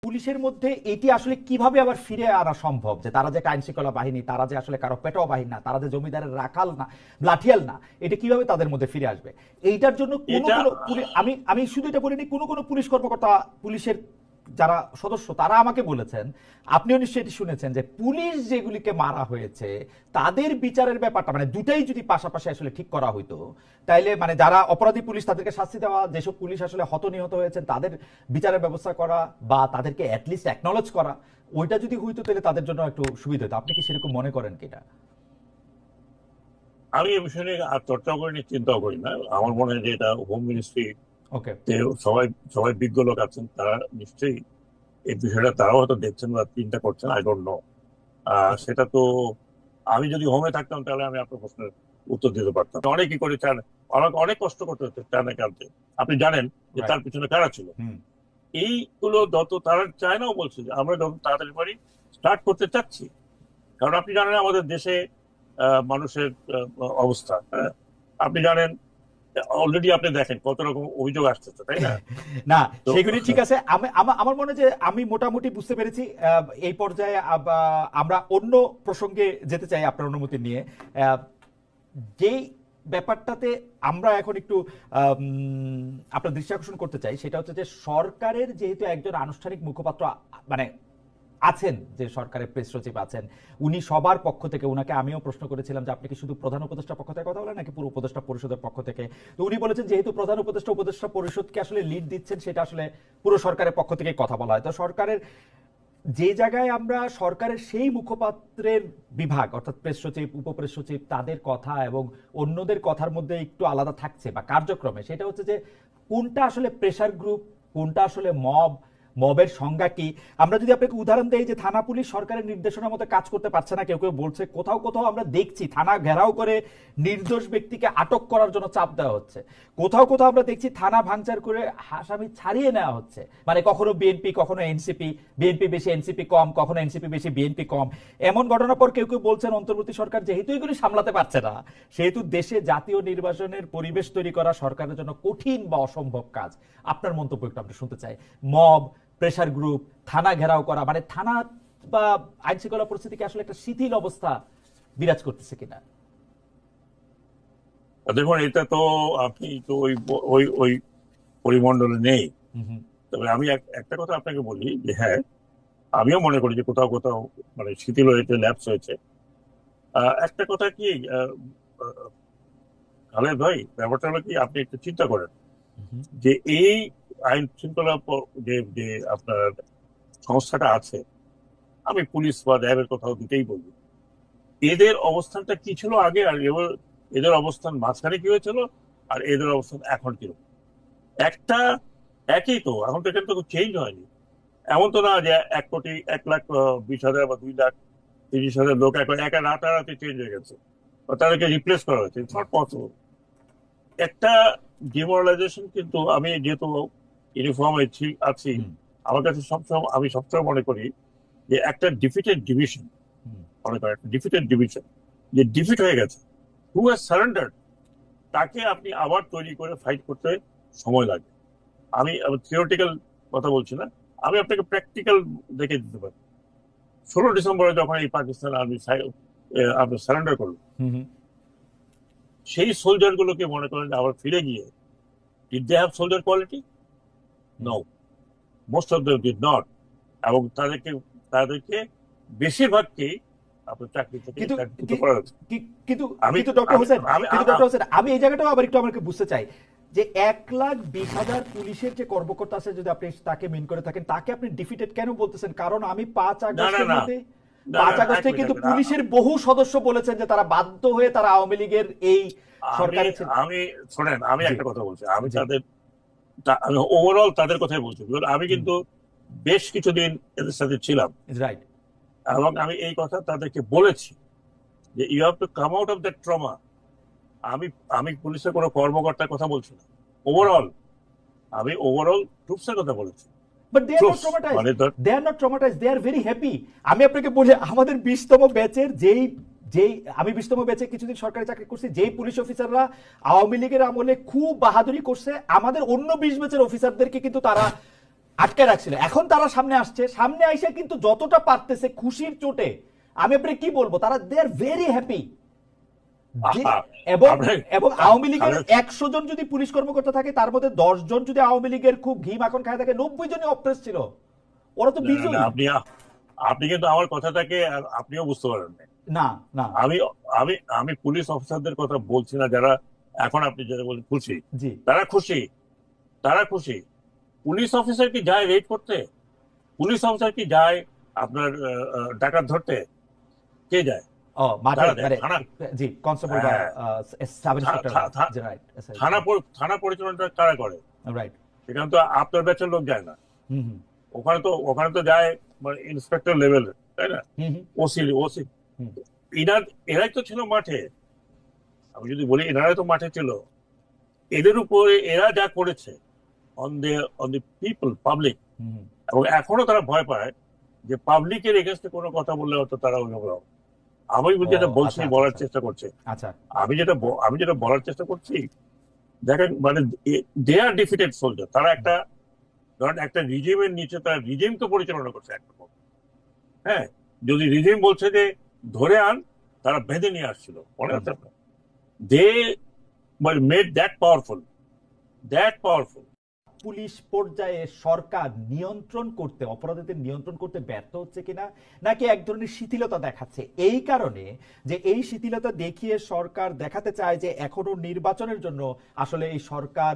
পুলিশের মধ্যে এটি আসলে কিভাবে আবার ফিরে আনা সম্ভব, যে তারা যে একটা আইন শৃঙ্খলা বাহিনী, তারা যে আসলে কারো পেটাও বাহিনী না, তারা যে জমিদারের রাখাল না, লাঠিয়াল না, এটা কিভাবে তাদের মধ্যে ফিরে আসবে? এইটার জন্য কোনো কোনো আমি আমি শুধু এটা বলিনি, কোনো কোনো পুলিশ কর্মকর্তা, পুলিশের যারা সদস্য, তারা আমাকে বলেছেন, আপনিও নিশ্চয়ই এটি শুনেছেন, যে পুলিশ যেগুলিকে মারা হয়েছে তাদের বিচারের ব্যাপারটা মানে দুটাই যদি পাশাপাশি আসলে ঠিক করা হইতো, তাইলে মানে যারা অপরাধী পুলিশ তাদেরকে শাস্তি দেওয়া, যেসব পুলিশ আসলে হত নিহত হয়েছেন তাদের বিচারের ব্যবস্থা করা, বা তাদেরকে অ্যাটলিস্ট অ্যাকনলেজ করা, ওইটা যদি হইতো তাহলে তাদের জন্য একটু সুবিধা হতো। আপনি কি সেরকম মনে করেন কিনা? আমি এই বিষয়ে নিয়ে আর চর্চাও করিনি, চিন্তাও করি না। আমার মনে হয় যে এটা হোম মিনিস্ট্রি, সবাই সবাই বিজ্ঞ লোক আছেন, তারা নিশ্চয়ই এই বিষয়টা তারাও হয়তো দেখছেন বা চিন্তা করছেন, আই ডোন্ট নো। সেটা তো আমি যদি হোমে থাকতাম তাহলে আমি আপনার প্রশ্নের উত্তর দিতে পারতাম। অনেকেই করে চান, আমাকে অনেক কষ্ট করতে হচ্ছে চায়নাকে আনতে। আপনি জানেন যে তার পিছনে কারা ছিল। এইগুলো যত তারা চায়নাও বলছে যে আমরা যত তাড়াতাড়ি পারি স্টার্ট করতে চাচ্ছি, কারণ আপনি জানেন আমাদের দেশে মানুষের অবস্থা। আপনি জানেন অলরেডি, আপনি দেখেন কত রকম অভিযোগ আসতেছে, তাই না? না, সেগুলি ঠিক আছে। আমার মনে হয় যে আমি মোটামুটি বুঝতে পেরেছি। এই পর্যায়ে আমরা অন্য প্রসঙ্গে যেতে চাই আপনার অনুমতি নিয়ে। যেই ব্যাপারটাতে আমরা এখন একটু আপনার দৃষ্টি আকর্ষণ করতে চাই, সেটা হচ্ছে যে সরকারের যেহেতু একজন আনুষ্ঠানিক মুখপাত্র মানে আছেন, যে সরকারের প্রেস সচিব আছেন, উনি সবার পক্ষ থেকে, উনাকে আমিও প্রশ্ন করেছিলাম যে আপনি কি শুধু প্রধান উপদেষ্টার পক্ষ থেকে কথা বলেন নাকি পুরো উপদেষ্টা পরিষদের পক্ষ থেকে? তো উনি বলেছেন যেহেতু প্রধান উপদেষ্টা পরিষদকে আসলে লিড দিচ্ছেন, সেটা আসলে পুরো সরকারের পক্ষ থেকে কথা বলা হয়। তো সরকারের যে জায়গায় আমরা সরকারের সেই মুখপাত্রের বিভাগ অর্থাৎ প্রেস সচিব, উপপ্রেস সচিব, তাদের কথা এবং অন্যদের কথার মধ্যে একটু আলাদা থাকছে বা কার্যক্রমে, সেটা হচ্ছে যে কোনটা আসলে প্রেসার গ্রুপ, কোনটা আসলে মবের সংজ্ঞা কি। আমরা যদি আপনাকে উদাহরণ দেই, যে থানা পুলিশ সরকারের নির্দেশনা মতো কাজ করতে পারছে না, কেউ কেউ বলছে, কোথাও কোথাও আমরা দেখছি থানা ঘেরাও করে নির্দোষ ব্যক্তিকে আটক করার জন্য চাপ দেওয়া হচ্ছে, কোথাও কোথাও আমরা দেখছি থানা ভাঙচার করে আসামি ছাড়িয়ে নেওয়া হচ্ছে, মানে কখনো বিএনপি কখনো এনসিপি, বিএনপি বেশি এনসিপি কম, কখনো এনসিপি বেশি বিএনপি কম, এমন ঘটনার পর কেউ কেউ বলছেন অন্তর্বর্তী সরকার যেহেতু এগুলি সামলাতে পারছে না, সেহেতু দেশে জাতীয় নির্বাচনের পরিবেশ তৈরি করা সরকারের জন্য কঠিন বা অসম্ভব কাজ। আপনার মন্তব্য একটু আমরা শুনতে চাই। মব, প্রেসার গ্রুপ, থানা ঘেরাও করা, মানে থানা বা আইন শৃঙ্খলা পরিস্থিতিকে আসলে একটা শিথিল অবস্থা বিরাজ করতেছে কিনা? দেখুন, এটা তো আপনি তো ওই ওই ওই পরিমণ্ডলে নেই। তবে আমি একটা কথা আপনাকে বলি যে হ্যাঁ, আমিও মনে করি যে কোথাও কোথাও মানে শিথিল হয়েছে, ল্যাপস হয়েছে। একটা কথা কি খালেদ ভাই, ব্যাপারটা হলো কি, আপনি একটু চিন্তা করেন যে এই আইন শৃঙ্খলা যে যে আপনার সংস্থাটা আছে, আমি পুলিশ বা র্যাবের কথাও দুটেই বলবো, এদের অবস্থানটা কি ছিল আগে, আর এদের অবস্থান মাঝখানে কি হয়েছিল, আর এদের অবস্থান এখন কিরকম? একটা একই তো, এখন তো এখানে তো চেঞ্জ হয়নি। এমন তো না যে 1,20,00,000 বা 2,30,000 লোক একা রাতারাতি চেঞ্জ হয়ে গেছে বা তাদেরকে রিপ্লেস করা হয়েছে। It's not possible. একটা ডিমোরালাইজেশন, কিন্তু আমি যেহেতু ইউনিফর্মে আছি, আমার কাছে আমি সবসময় মনে করি যে একটা ডিফিটেড ডিভিশন, মনে করেন একটা ডিফিটেড ডিভিশন যে ডিফিট হয়ে গেছে, হু হ্যাজ সারেন্ডার্ড, তাকে আপনি আবার তৈরি করে ফাইট করতে সময় লাগে। আমি থিওরিটিক্যাল কথা বলছি না, আমি আপনাকে প্র্যাকটিক্যাল দেখে দিতে পারি। 16 ডিসেম্বরে যখন এই পাকিস্তান আর্মি আপনি সারেন্ডার করলো, সেই সোলজার গুলোকে মনে করেন আবার ফিরে গিয়ে, did they have soldier quality? No, most of them did not. এবং তাদেরকে বেশিরভাগকেই আপনার চাকরি থেকে করা হচ্ছে। কিন্তু ডক্টর হোসেন, আমি এই জায়গাটাও আবার একটু আমাকে বুঝতে চাই যে 1,20,000 পুলিশের যে কর্মকর্তা আছে, যদি আপনি তাকে মিন করে থাকেন, তাকে আপনি ডিফিটেড কেন বলতেছেন? কারণ আমি 5 আগস্টে কিন্তু পুলিশের বহু সদস্য বলেছেন যে তারা বাধ্য হয়ে তারা আওয়ামী লীগের এই সরকারে ছিল। আমি শোনেন, আমি একটা কথা বলছি, আমি ওভারঅল তাদের কথাই বলছি। আমি কিন্তু বেশ কিছুদিন এদের সাথে ছিলাম, রাইট, এবং আমি এই কথা তাদেরকে বলেছি যে you have to come out of that trauma. আমি পুলিশের কোনো কর্মকর্তার কথা বলছি না, আমি ওভারঅল ট্রুপসের কথা বলেছি। But they are not traumatized. They are not traumatized. They are very happy. আমি আপনাকে বলি, আমাদের 20তম ব্যাচের আমি 20তম ব্যাচে কিছুদিন সরকারি চাকরি করছি, যেই পুলিশ অফিসাররা আওয়ামী লীগের আমলে খুব বাহাদুরি করছে, আমাদের অন্য 20 ব্যাচের অফিসারদেরকে কিন্তু তারা আটকে রাখছিল, এখন তারা সামনে আসছে, সামনে আইসা কিন্তু যতটা পারতেছে খুশির চোটে, আমি আপনাকে কি বলবো, তারা দে আর ভেরি হ্যাপি। এবং এবং আওয়ামী লীগের 100 জন যদি পুলিশ কর্মকর্তা থাকে, তার মধ্যে 10 জন যদি আওয়ামী লীগের খুব ঘি মাখন খায় থাকে, 90 জনই অপ্রেস ছিল। ওরা তো বিজয়ী। আপনি কিন্তু আমার কথাটাকে আপনিও বুঝতে পারেন না না, আমি আমি আমি পুলিশ অফিসারদের কথা বলছি না, যারা এখন আপনি যারা বলেন খুশি, জি তারা খুশি, তারা খুশি। পুলিশ অফিসার কি যায় রেড করতে? পুলিশ অফিসার কি যায় আপনার ডাকাত ধরতে? কে যায়? ও মাঠে জি কনস্টেবল বা সাব ইন্সপেক্টর, রাইট, থানা পরিচালনাটা কারা করে? রাইট, সেখানে তো আপনার ব্যাচের লোক যায় না। ওখানে তো যায় মানে ইন্সপেক্টর লেভেল, তাই না? ওসি ওসি এরাই তো ছিল মাঠে। আমি যদি বলি এনারাই তো মাঠে ছিল। এদের উপরে এরা যা করেছে অন দি পিপল, পাবলিক, এবং এখনো তারা ভয় পায় যে পাবলিকের এগেনস্টে কোনো কথা বললে হয়তো তারা অভিযোগ। আমি যেটা বলছি, বলার চেষ্টা করছে, আমি যেটা বলার চেষ্টা করছি, দেখেন মানে দে আর ডিফিটেড সোলজার। তারা একটা রিজিমের নিচে তারা রিজিমকে পরিচালনা করছে একরকম। হ্যাঁ, যদি রিজিম বলছে যে ধরে আন, তারা বেঁধে নিয়ে আসছিল, মনে হচ্ছে আপনার? They made that powerful. Police পর্যায়ে সরকার নিয়ন্ত্রণ করতে, অপরাধীদের নিয়ন্ত্রণ করতে ব্যর্থ হচ্ছে কিনা, নাকি এক ধরনের শিথিলতা দেখাচ্ছে, এই কারণে যে এই শিথিলতা দেখিয়ে সরকার দেখাতে চায় যে এখনো নির্বাচনের জন্য আসলে এই সরকার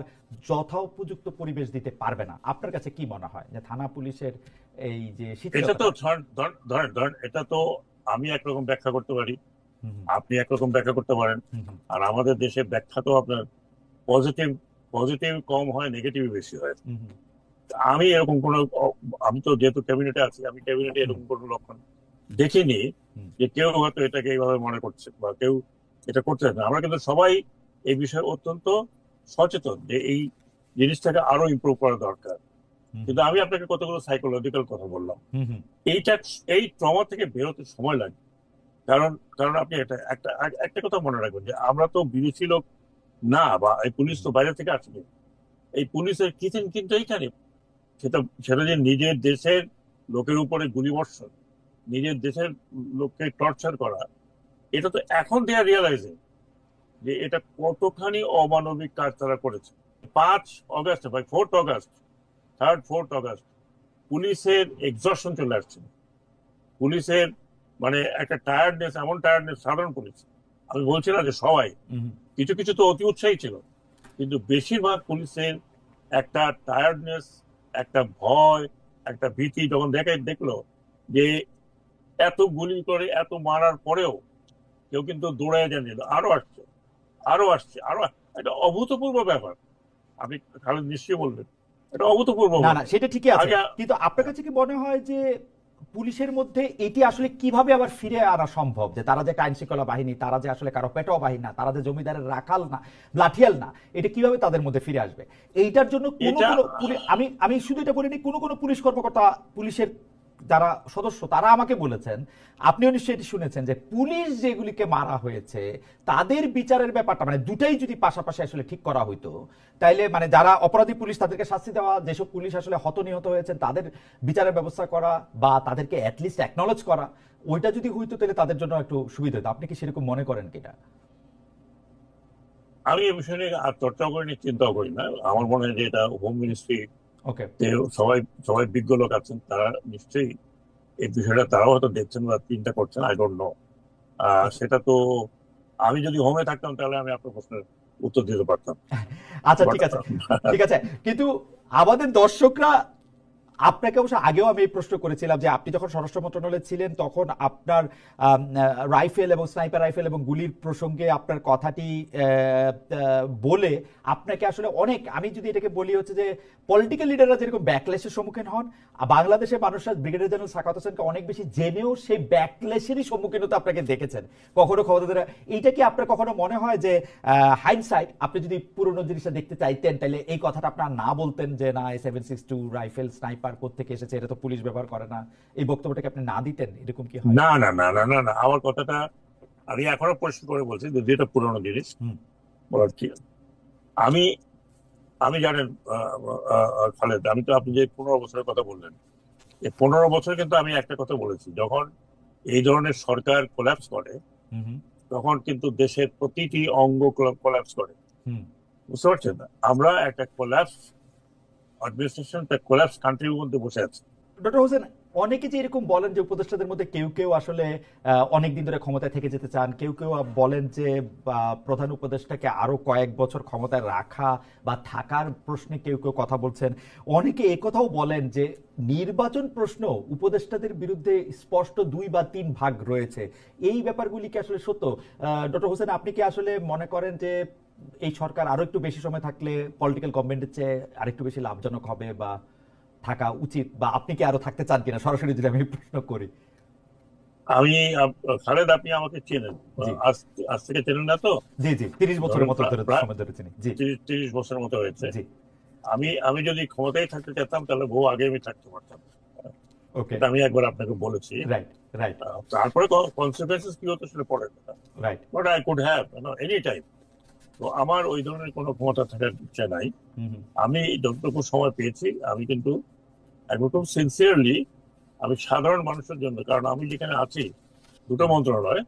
যথোপযুক্ত পরিবেশ দিতে পারবে না? আপনার কাছে কি মনে হয় যে থানা পুলিশের এই যে শিথিলতা? এটা তো আমি একরকম ব্যাখ্যা করতে পারি, আপনি একরকম ব্যাখ্যা করতে পারেন, আর আমাদের দেশে ব্যাখ্যা তো আপনার পজিটিভ কম হয়, নেগেটিভ বেশি হয়। আমি এরকম আমি তো যেহেতু ক্যাবিনেটে আছি, আমি ক্যাবিনেটে এরকম কোনো লক্ষণ দেখিনি যে কেউ হয়তো এটাকে এইভাবে মনে করছে বা কেউ এটা করতে না। আমরা কিন্তু সবাই এই বিষয়ে অত্যন্ত সচেতন যে এই জিনিসটাকে আরো ইমপ্রুভ করা দরকার। কিন্তু আমি আপনাকে কতগুলো সাইকোলজিক্যাল কথা বললাম, এই ট্রমা থেকে বেরোতে সময় লাগে। কারণ আপনি একটা কথা মনে রাখবেন যে আমরা তো বিদেশি লোক না, বা এই পুলিশ তো বাইরে থেকে আসবে। এই পুলিশের কিচেন কিন্তু এইখানে, সেটা যে নিজের দেশের লোকের উপরে গুলিবর্ষণ, নিজের দেশের লোককে টর্চার করা, এটা তো এখন দেয়া রিয়েলাইজিং যে এটা কতখানি অমানবিক কাজ তারা করেছে। 5 অগস্ট বা 4th অগস্ট পুলিশের এক্সস্টন চলে আসছে। পুলিশের মানে একটা টায়ার্ডনেস, এমন টায়ার্ডনেস, সাধারণ পুলিশ, আমি বলছি না যে সবাই, কিছু কিছু তো অতি উৎসাহী ছিল, কিন্তু বেশিরভাগ পুলিশের একটা টায়ার্ডনেস, একটা ভয়, একটা ভীতি যখন দেখলো যে এত গুলি করে, এত মারার পরেও কেউ কিন্তু দৌড়ায় জানিয়ে আরো আসছে। একটা অভূতপূর্ব ব্যাপার। আপনি খালেদ নিশ্চয়ই বলবেন এটা অভূতপূর্ব। না সেটা ঠিকই আছে, কিন্তু আপনার কাছে কি মনে হয় যে পুলিশের মধ্যে এটি আসলে কিভাবে আবার ফিরে আনা সম্ভব, যে তারা যে আইন শৃঙ্খলা বাহিনী, তারা যে আসলে কারো পেটাও বাহিনী না, তারা যে জমিদারের রাখাল না, লাঠিয়াল না, এটা কিভাবে তাদের মধ্যে ফিরে আসবে? এইটার জন্য আমি শুধু এটা বলিনি, কোনো পুলিশ কর্মকর্তা, পুলিশের যারা সদস্য, তারা আমাকে বলেছেন, আপনিও নিশ্চয়ই এটি শুনেছেন, যে পুলিশ যেগুলিকে মারা হয়েছে তাদের বিচারের ব্যাপারটা মানে দুটাই যদি পাশাপাশি আসলে ঠিক করা হইতো, তাইলে মানে যারা অপরাধী পুলিশ তাদেরকে শাস্তি দেওয়া, যেসব পুলিশ আসলে হত নিহত হয়েছেন তাদের বিচারের ব্যবস্থা করা, বা তাদেরকে অ্যাটলিস্ট অ্যাকনলেজ করা, ওইটা যদি হইতো তাহলে তাদের জন্য একটু সুবিধা হতো। আপনি কি সেরকম মনে করেন কিনা? আমি এই বিষয় নিয়ে আর চর্চাও করিনি, চিন্তাও করি না। আমার মনে হয় যে এটা হোম মিনিস্ট্রি, সবাই বিজ্ঞ লোক আছেন, তারা নিশ্চয়ই এই বিষয়টা তারাও হয়তো দেখছেন বা চিন্তা করছেন, আই ডোন্ট নো। সেটা তো আমি যদি হোমে থাকতাম তাহলে আমি আপনার প্রশ্নের উত্তর দিতে পারতাম। আচ্ছা ঠিক আছে, কিন্তু আমাদের দর্শকরা আপনাকে অবশ্য আগেও আমি এই প্রশ্ন করেছিলাম যে আপনি যখন স্বরাষ্ট্র মন্ত্রণালয়ে ছিলেন তখন আপনার রাইফেল এবং স্নাইপার রাইফেল এবং গুলির প্রসঙ্গে আপনার কথাটি বলে আপনাকে আসলে অনেক, আমি যদি এটাকে বলি হচ্ছে যে পলিটিক্যাল লিডাররা যেরকম ব্যাকলেশের সম্মুখীন হন, বাংলাদেশের মানুষরা ব্রিগেডিয়ার জেনারেল সাখাওয়াত হোসেনকে অনেক বেশি জেনেও সেই ব্যাকলেশেরই সম্মুখীন হতে আপনাকে দেখেছেন কখনো খবর। এইটা কি আপনার কখনো মনে হয় যে হাইন্ডসাইট আপনি যদি পুরনো জিনিসটা দেখতে চাইতেন তাহলে এই কথাটা আপনার না বলতেন, যে না 7.62 রাইফেল স্নাইপার কোত্থেকে এসেছে, এটা তো পুলিশ ব্যবহার করে না, এই বক্তব্যটাকে আপনি না দিতেন? এরকম কি হয়? না, আমার কথাটা আমি এখনো পরিষ্কার করে বলছি, যেটা পুরনো জিনিস বলার কি, আমি আমি জানেন খালেদ, আমি তো আপনি যে 15 বছরের কথা বললেন, এই 15 বছর কিন্তু আমি একটা কথা বলেছি, যখন এই ধরনের সরকার কোল্যাপস করে হুম হুম তখন কিন্তু দেশের প্রতিটি অঙ্গ কোল্যাপস করে। হুম বুঝতে পারছেন না, আমরা একটা কোল্যাপস অ্যাডমিনিস্ট্রেশন, একটা কোল্যাপস কান্ট্রির মধ্যে বসে আছি। ডক্টর হোসেন, অনেকে যে এরকম বলেন যে উপদেষ্টাদের মধ্যে কেউ কেউ আসলে অনেক দিন ধরে ক্ষমতায় থেকে যেতে চান, কেউ কেউ বলেন যে প্রধান উপদেষ্টাকে আরো কয়েক বছর ক্ষমতায় রাখা বা থাকার প্রশ্নে কেউ কেউ কথা বলছেন। অনেকে একথাও বলেন যে নির্বাচন প্রশ্ন উপদেষ্টাদের বিরুদ্ধে স্পষ্ট 2 বা 3 ভাগ রয়েছে। এই ব্যাপারগুলি কি আসলে সত্য? ডক্টর হোসেন, আপনি কি আসলে মনে করেন যে এই সরকার আরো একটু বেশি সময় থাকলে পলিটিক্যাল গভর্নমেন্টের চেয়ে আরেকটু বেশি লাভজনক হবে বা থাকা উচিত, বা আপনি কি আরো থাকতে চান কিনা, সরাসরি যদি আমি প্রশ্ন করি? আমি খালেদ, আপনি আমাকে চেনেন, জি আজ আজ থেকে চেনেন না তো, জি জি 30 বছরের ধরেন মতো ধরে প্রায় সময় ধরে চিনি। জি 30 বছরের মতো হয়েছে। জি আমি আমি যদি ক্ষমতায় থাকতে চাইতাম তাহলে বহু আগে আমি থাকতে পারতাম। ওকে, এটা আমি একবার আপনাকে বলেছি। রাইট রাইট তারপরে কনসিকুয়েন্সেস কি হতো সেটা পরের কথা, right. But I could have any time. তো আমার ওই ধরনের কোনো ক্ষমতা থাকার ইচ্ছা নাই। হুম হুম আমি যতটুকু সময় পেয়েছি আমি কিন্তু একদম খুব সিনসিয়ারলি, আমি সাধারণ মানুষের জন্য, কারণ আমি যেখানে আছি 2টো মন্ত্রণালয়,